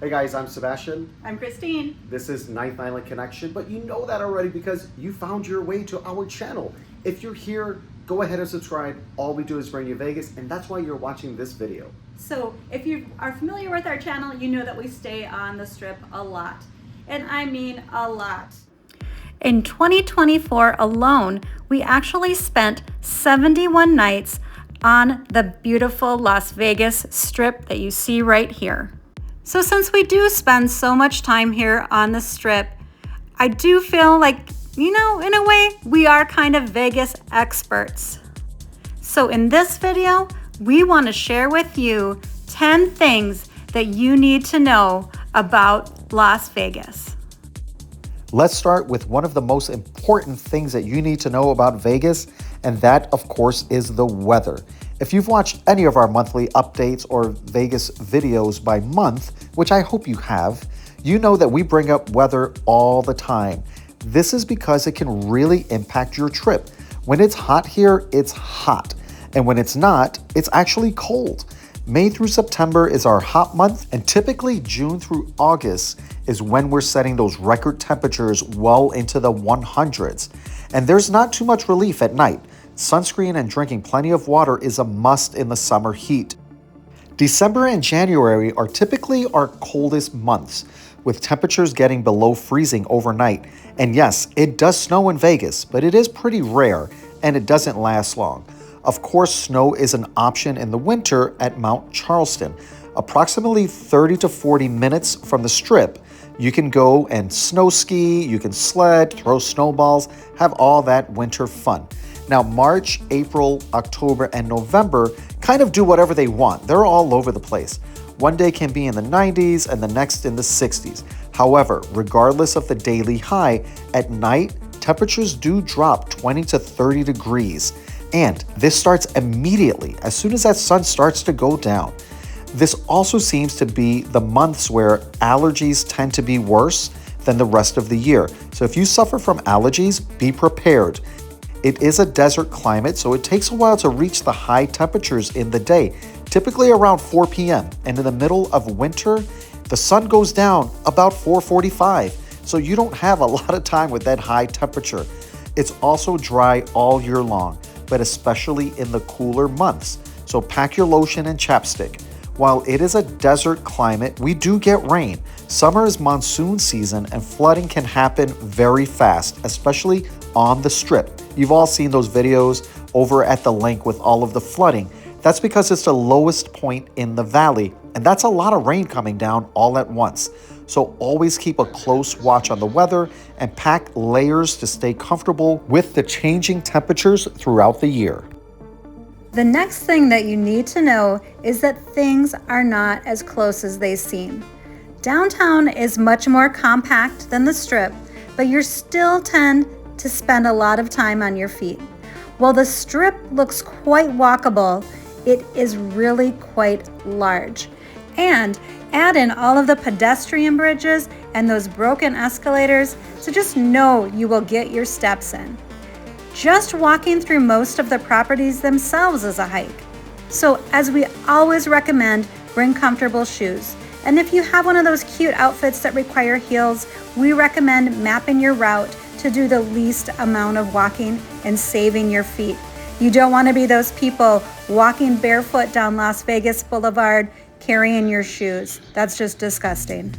Hey guys, I'm Sebastian. I'm Christine. This is Ninth Island Connection, but you know that already because you found your way to our channel. If you're here, go ahead and subscribe. All we do is bring you Vegas, and that's why you're watching this video. So if you are familiar with our channel, you know that we stay on the Strip a lot. And I mean a lot. In 2024 alone, we actually spent 71 nights on the beautiful Las Vegas Strip that you see right here. So since we do spend so much time here on the Strip, I do feel like, in a way, we are kind of Vegas experts. So in this video, we want to share with you 10 things that you need to know about Las Vegas. Let's start with one of the most important things that you need to know about Vegas, and that, of course, is the weather. If you've watched any of our monthly updates or Vegas videos by month, which I hope you have, you know that we bring up weather all the time. This is because it can really impact your trip. When it's hot here, it's hot. And when it's not, it's actually cold. May through September is our hot month, and typically June through August is when we're setting those record temperatures well into the 100s. And there's not too much relief at night. Sunscreen and drinking plenty of water is a must in the summer heat. December and January are typically our coldest months, with temperatures getting below freezing overnight. And yes, it does snow in Vegas, but it is pretty rare and it doesn't last long. Of course, snow is an option in the winter at Mount Charleston. Approximately 30 to 40 minutes from the Strip, you can go and snow ski, you can sled, throw snowballs, have all that winter fun. Now, March, April, October, and November kind of do whatever they want. They're all over the place. One day can be in the 90s and the next in the 60s. However, regardless of the daily high, at night, temperatures do drop 20 to 30 degrees. And this starts immediately as soon as that sun starts to go down. This also seems to be the months where allergies tend to be worse than the rest of the year. So if you suffer from allergies, be prepared. It is a desert climate, so it takes a while to reach the high temperatures in the day, typically around 4 p.m. And in the middle of winter, the sun goes down about 4:45. So you don't have a lot of time with that high temperature. It's also dry all year long, but especially in the cooler months. So pack your lotion and chapstick. While it is a desert climate, we do get rain. Summer is monsoon season and flooding can happen very fast, especially on the Strip. You've all seen those videos over at the link with all of the flooding. That's because it's the lowest point in the valley, and that's a lot of rain coming down all at once. So always keep a close watch on the weather and pack layers to stay comfortable with the changing temperatures throughout the year. The next thing that you need to know is that things are not as close as they seem. Downtown is much more compact than the Strip, but you still tend to spend a lot of time on your feet. While the Strip looks quite walkable, it is really quite large. And add in all of the pedestrian bridges and those broken escalators, so just know you will get your steps in. Just walking through most of the properties themselves is a hike. So as we always recommend, bring comfortable shoes. And if you have one of those cute outfits that require heels, we recommend mapping your route to do the least amount of walking and saving your feet. You don't want to be those people walking barefoot down Las Vegas Boulevard carrying your shoes. That's just disgusting.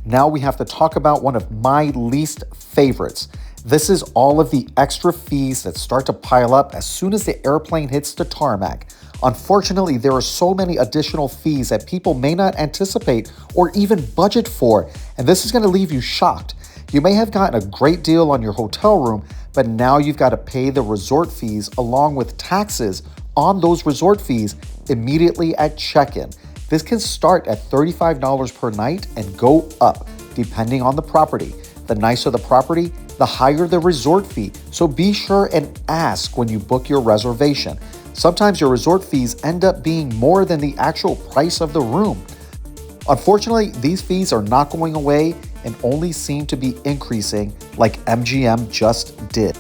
Now we have to talk about one of my least favorites. This is all of the extra fees that start to pile up as soon as the airplane hits the tarmac. Unfortunately, there are so many additional fees that people may not anticipate or even budget for, and this is going to leave you shocked. You may have gotten a great deal on your hotel room, but now you've got to pay the resort fees along with taxes on those resort fees immediately at check-in. This can start at $35 per night and go up depending on the property. The nicer the property, the higher the resort fee. So be sure and ask when you book your reservation. Sometimes your resort fees end up being more than the actual price of the room. Unfortunately, these fees are not going away and only seem to be increasing like MGM just did.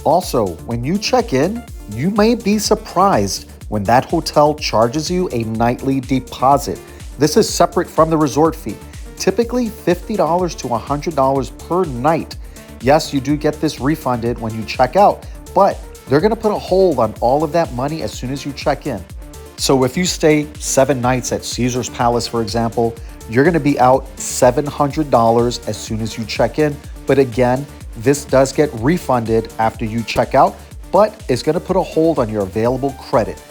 Also, when you check in, you may be surprised when that hotel charges you a nightly deposit. This is separate from the resort fee, typically $50 to $100 per night. Yes, you do get this refunded when you check out, but they're gonna put a hold on all of that money as soon as you check in. So if you stay 7 nights at Caesar's Palace, for example, you're gonna be out $700 as soon as you check in. But again, this does get refunded after you check out, but it's gonna put a hold on your available credit.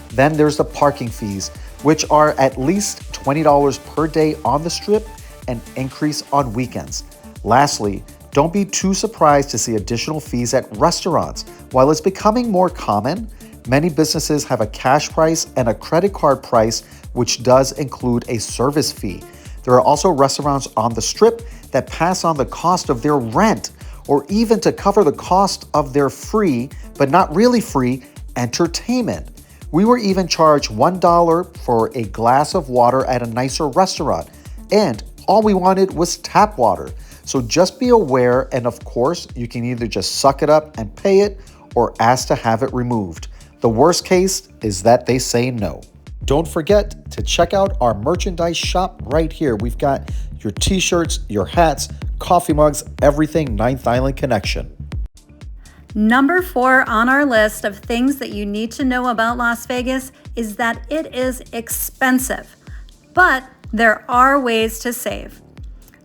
Then there's the parking fees, which are at least $20 per day on the Strip and increase on weekends. Lastly, don't be too surprised to see additional fees at restaurants. While it's becoming more common, many businesses have a cash price and a credit card price, which does include a service fee. There are also restaurants on the Strip that pass on the cost of their rent or even to cover the cost of their free, but not really free, entertainment. We were even charged $1 for a glass of water at a nicer restaurant, and all we wanted was tap water. So just be aware, and of course, you can either just suck it up and pay it or ask to have it removed. The worst case is that they say no. Don't forget to check out our merchandise shop right here. We've got your t-shirts, your hats, coffee mugs, everything Ninth Island Connection. Number 4 on our list of things that you need to know about Las Vegas is that it is expensive, but there are ways to save.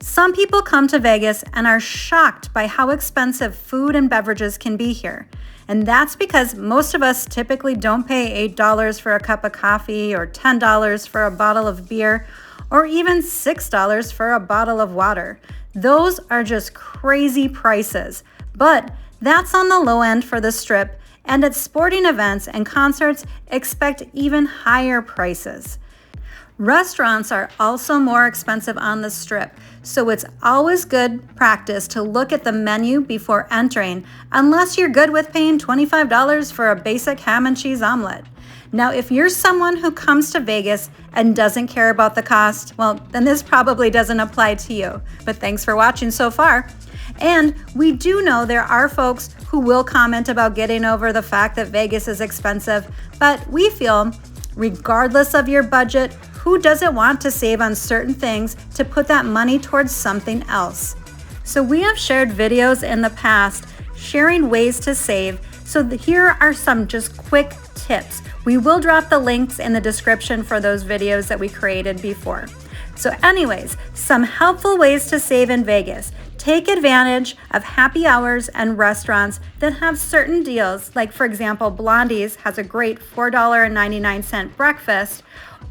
Some people come to Vegas and are shocked by how expensive food and beverages can be here. And that's because most of us typically don't pay $8 for a cup of coffee or $10 for a bottle of beer or even $6 for a bottle of water. Those are just crazy prices, but that's on the low end for the Strip, and at sporting events and concerts, expect even higher prices. Restaurants are also more expensive on the Strip, so it's always good practice to look at the menu before entering, unless you're good with paying $25 for a basic ham and cheese omelet. Now, if you're someone who comes to Vegas and doesn't care about the cost, well, then this probably doesn't apply to you. But thanks for watching so far. And we do know there are folks who will comment about getting over the fact that Vegas is expensive, but we feel, regardless of your budget, who doesn't want to save on certain things to put that money towards something else? So we have shared videos in the past sharing ways to save. So here are some just quick tips. We will drop the links in the description for those videos that we created before. So anyways, some helpful ways to save in Vegas. Take advantage of happy hours and restaurants that have certain deals. Like for example, Blondie's has a great $4.99 breakfast,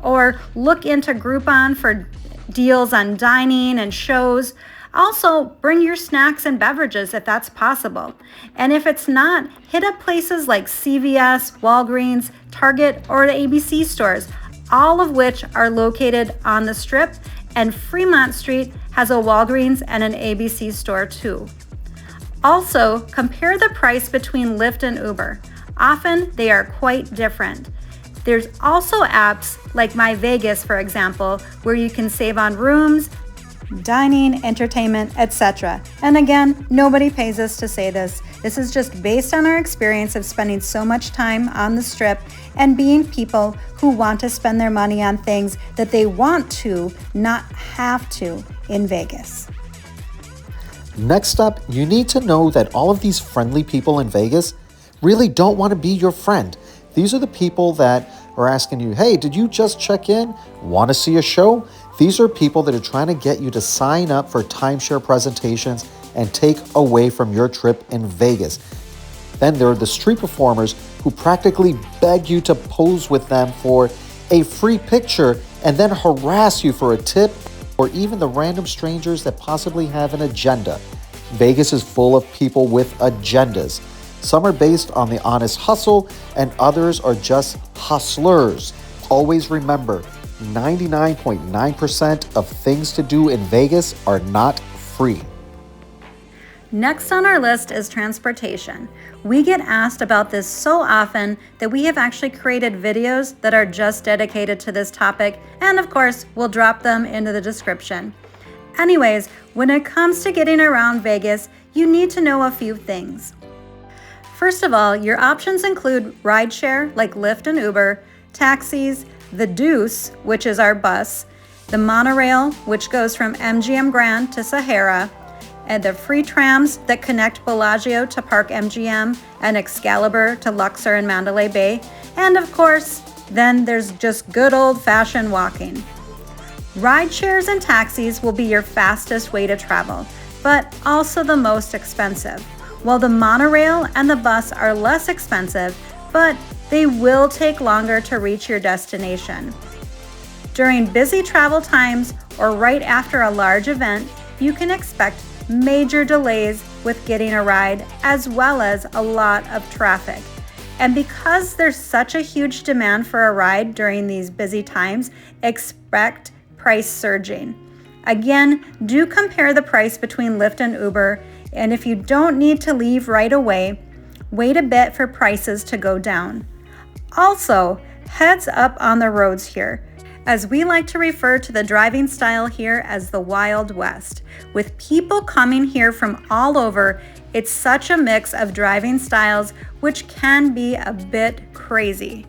or look into Groupon for deals on dining and shows. Also, bring your snacks and beverages if that's possible. And if it's not, hit up places like CVS, Walgreens, Target, or the ABC stores, all of which are located on the Strip, and Fremont Street has a Walgreens and an ABC store too. Also, compare the price between Lyft and Uber. Often, they are quite different. There's also apps like My Vegas, for example, where you can save on rooms, dining, entertainment, etc. And again, nobody pays us to say this. This is just based on our experience of spending so much time on the Strip and being people who want to spend their money on things that they want to, not have to, in Vegas. Next up, you need to know that all of these friendly people in Vegas really don't want to be your friend. These are the people that are asking you, hey, did you just check in? Want to see a show? These are people that are trying to get you to sign up for timeshare presentations and take away from your trip in Vegas. Then there are the street performers who practically beg you to pose with them for a free picture and then harass you for a tip, or even the random strangers that possibly have an agenda. Vegas is full of people with agendas. Some are based on the honest hustle and others are just hustlers. Always remember, 99.9% of things to do in Vegas are not free. Next on our list is transportation. We get asked about this so often that we have actually created videos that are just dedicated to this topic, and of course, we'll drop them into the description. Anyways, when it comes to getting around Vegas, you need to know a few things. First of all, your options include rideshare like Lyft and Uber, taxis, the Deuce, which is our bus, the monorail, which goes from MGM Grand to Sahara, and the free trams that connect Bellagio to Park MGM and Excalibur to Luxor and Mandalay Bay, and of course, then there's just good old-fashioned walking. Ride shares and taxis will be your fastest way to travel, but also the most expensive, while the monorail and the bus are less expensive, but they will take longer to reach your destination. During busy travel times or right after a large event, you can expect major delays with getting a ride, as well as a lot of traffic. And because there's such a huge demand for a ride during these busy times, expect price surging. Again, do compare the price between Lyft and Uber, and if you don't need to leave right away, wait a bit for prices to go down. Also, heads up on the roads here, as we like to refer to the driving style here as the Wild West. With people coming here from all over, it's such a mix of driving styles, which can be a bit crazy.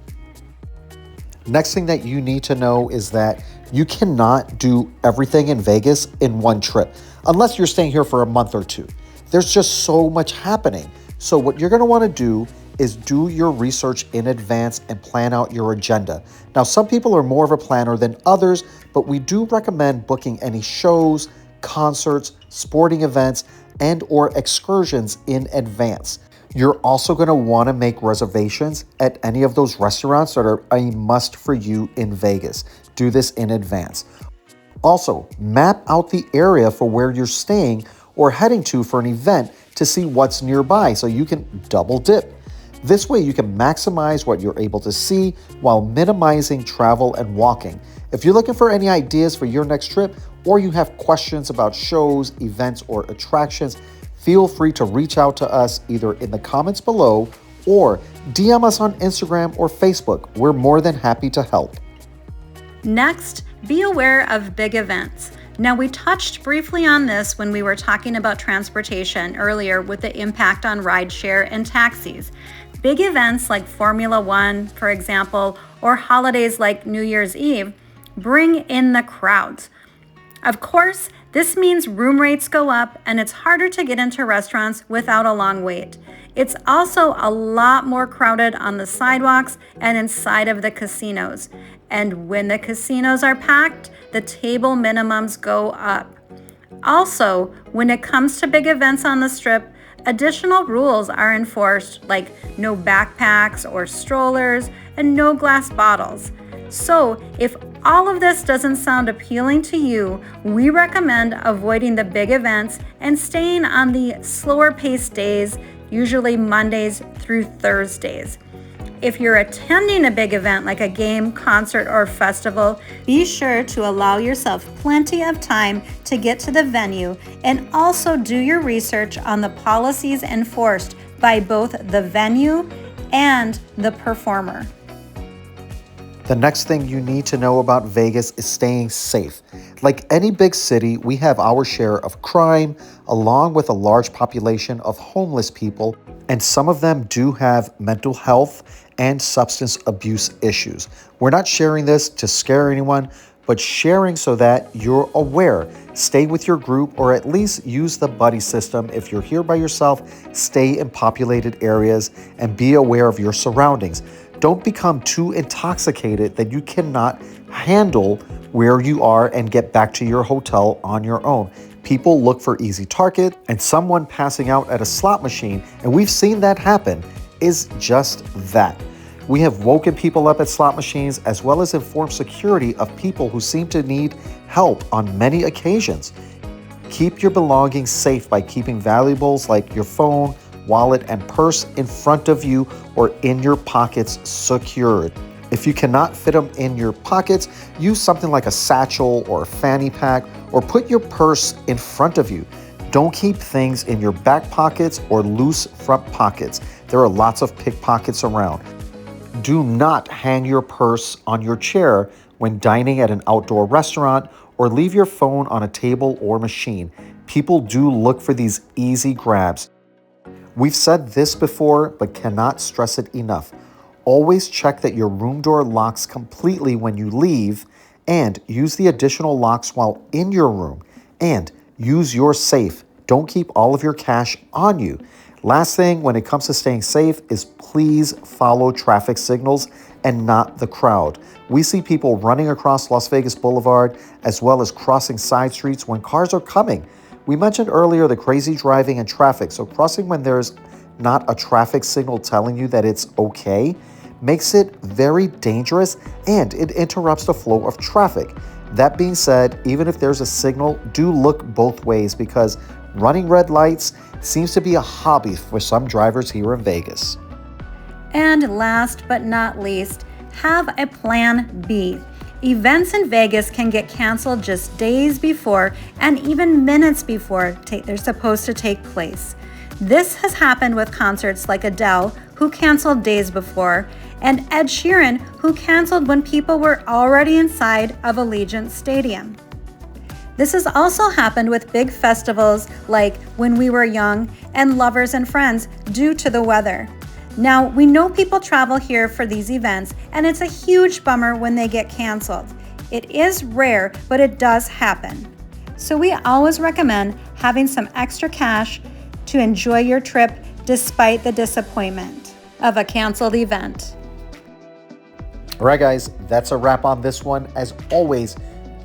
Next thing that you need to know is that you cannot do everything in Vegas in one trip, unless you're staying here for a month or two. There's just so much happening. So what you're gonna wanna do is do your research in advance and plan out your agenda. Now, some people are more of a planner than others, but we do recommend booking any shows, concerts, sporting events, and or excursions in advance. You're also gonna wanna make reservations at any of those restaurants that are a must for you in Vegas. Do this in advance. Also, map out the area for where you're staying or heading to for an event to see what's nearby so you can double dip. This way you can maximize what you're able to see while minimizing travel and walking. If you're looking for any ideas for your next trip, or you have questions about shows, events, or attractions, feel free to reach out to us either in the comments below or DM us on Instagram or Facebook. We're more than happy to help. Next, be aware of big events. Now, we touched briefly on this when we were talking about transportation earlier with the impact on rideshare and taxis. Big events like Formula One, for example, or holidays like New Year's Eve bring in the crowds. Of course, this means room rates go up and it's harder to get into restaurants without a long wait. It's also a lot more crowded on the sidewalks and inside of the casinos. And when the casinos are packed, the table minimums go up. Also, when it comes to big events on the Strip, additional rules are enforced, like no backpacks or strollers and no glass bottles. So if all of this doesn't sound appealing to you, we recommend avoiding the big events and staying on the slower paced days, usually Mondays through Thursdays. If you're attending a big event like a game, concert, or festival, be sure to allow yourself plenty of time to get to the venue and also do your research on the policies enforced by both the venue and the performer. The next thing you need to know about Vegas is staying safe. Like any big city, we have our share of crime, along with a large population of homeless people, and some of them do have mental health and substance abuse issues. We're not sharing this to scare anyone, but sharing so that you're aware. Stay with your group, or at least use the buddy system. If you're here by yourself, stay in populated areas and be aware of your surroundings. Don't become too intoxicated that you cannot handle where you are and get back to your hotel on your own. People look for easy target, and someone passing out at a slot machine, and we've seen that happen, is just that. We have woken people up at slot machines, as well as informed security of people who seem to need help on many occasions. Keep your belongings safe by keeping valuables like your phone, wallet, and purse in front of you or in your pockets secured. If you cannot fit them in your pockets, use something like a satchel or a fanny pack, or put your purse in front of you. Don't keep things in your back pockets or loose front pockets. There are lots of pickpockets around. Do not hang your purse on your chair when dining at an outdoor restaurant, or leave your phone on a table or machine. People do look for these easy grabs. We've said this before, but cannot stress it enough. Always check that your room door locks completely when you leave, and use the additional locks while in your room, and use your safe. Don't keep all of your cash on you. Last thing when it comes to staying safe is please follow traffic signals and not the crowd. We see people running across Las Vegas Boulevard as well as crossing side streets when cars are coming. We mentioned earlier the crazy driving and traffic, so crossing when there's not a traffic signal telling you that it's okay makes it very dangerous and it interrupts the flow of traffic. That being said, even if there's a signal, do look both ways because running red lights seems to be a hobby for some drivers here in Vegas. And last but not least, have a plan B. Events in Vegas can get canceled just days before and even minutes before they're supposed to take place. This has happened with concerts like Adele, who canceled days before, and Ed Sheeran, who canceled when people were already inside of Allegiant Stadium. This has also happened with big festivals like When We Were Young and Lovers and Friends due to the weather. Now, we know people travel here for these events, and it's a huge bummer when they get canceled. It is rare, but it does happen. So we always recommend having some extra cash to enjoy your trip despite the disappointment of a canceled event. All right, guys, that's a wrap on this one. As always,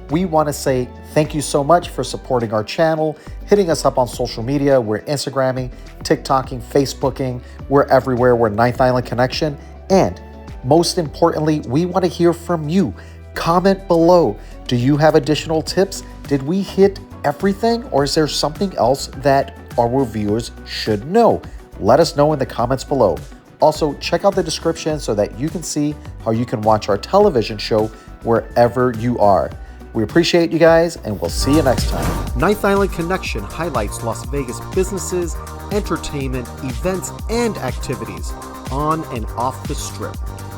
we want to say thank you so much for supporting our channel, hitting us up on social media. We're Instagramming, TikToking, Facebooking. We're everywhere. We're Ninth Island Connection. And most importantly, we want to hear from you. Comment below. Do you have additional tips? Did we hit everything, or is there something else that our viewers should know? Let us know in the comments below. Also, check out the description so that you can see how you can watch our television show wherever you are. We appreciate you guys, and we'll see you next time. Ninth Island Connection highlights Las Vegas businesses, entertainment, events, and activities on and off the Strip,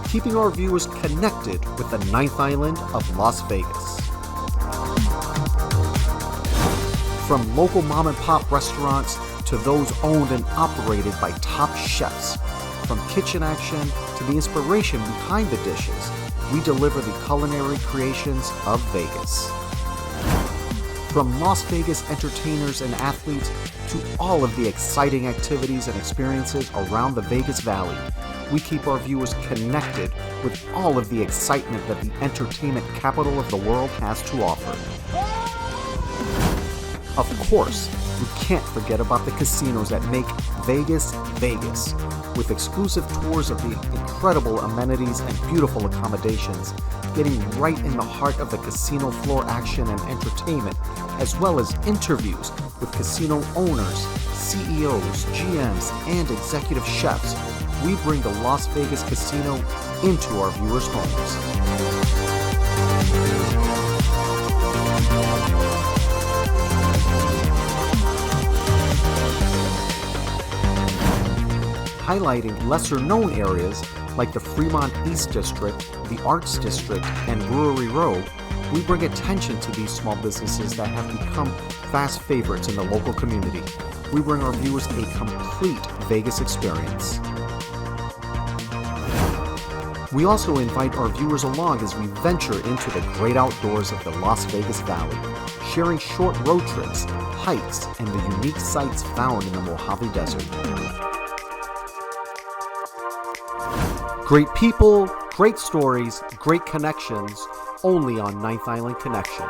keeping our viewers connected with the Ninth Island of Las Vegas. From local mom and pop restaurants to those owned and operated by top chefs, from kitchen action to the inspiration behind the dishes, we deliver the culinary creations of Vegas. From Las Vegas entertainers and athletes to all of the exciting activities and experiences around the Vegas Valley, we keep our viewers connected with all of the excitement that the entertainment capital of the world has to offer. Of course, we can't forget about the casinos that make Vegas, Vegas, with exclusive tours of the incredible amenities and beautiful accommodations, getting right in the heart of the casino floor action and entertainment, as well as interviews with casino owners, CEOs, GMs, and executive chefs. We bring the Las Vegas Casino into our viewers' homes. Highlighting lesser-known areas like the Fremont East District, the Arts District, and Brewery Row, we bring attention to these small businesses that have become fast favorites in the local community. We bring our viewers a complete Vegas experience. We also invite our viewers along as we venture into the great outdoors of the Las Vegas Valley, sharing short road trips, hikes, and the unique sights found in the Mojave Desert. Great people, great stories, great connections, only on Ninth Island Connection.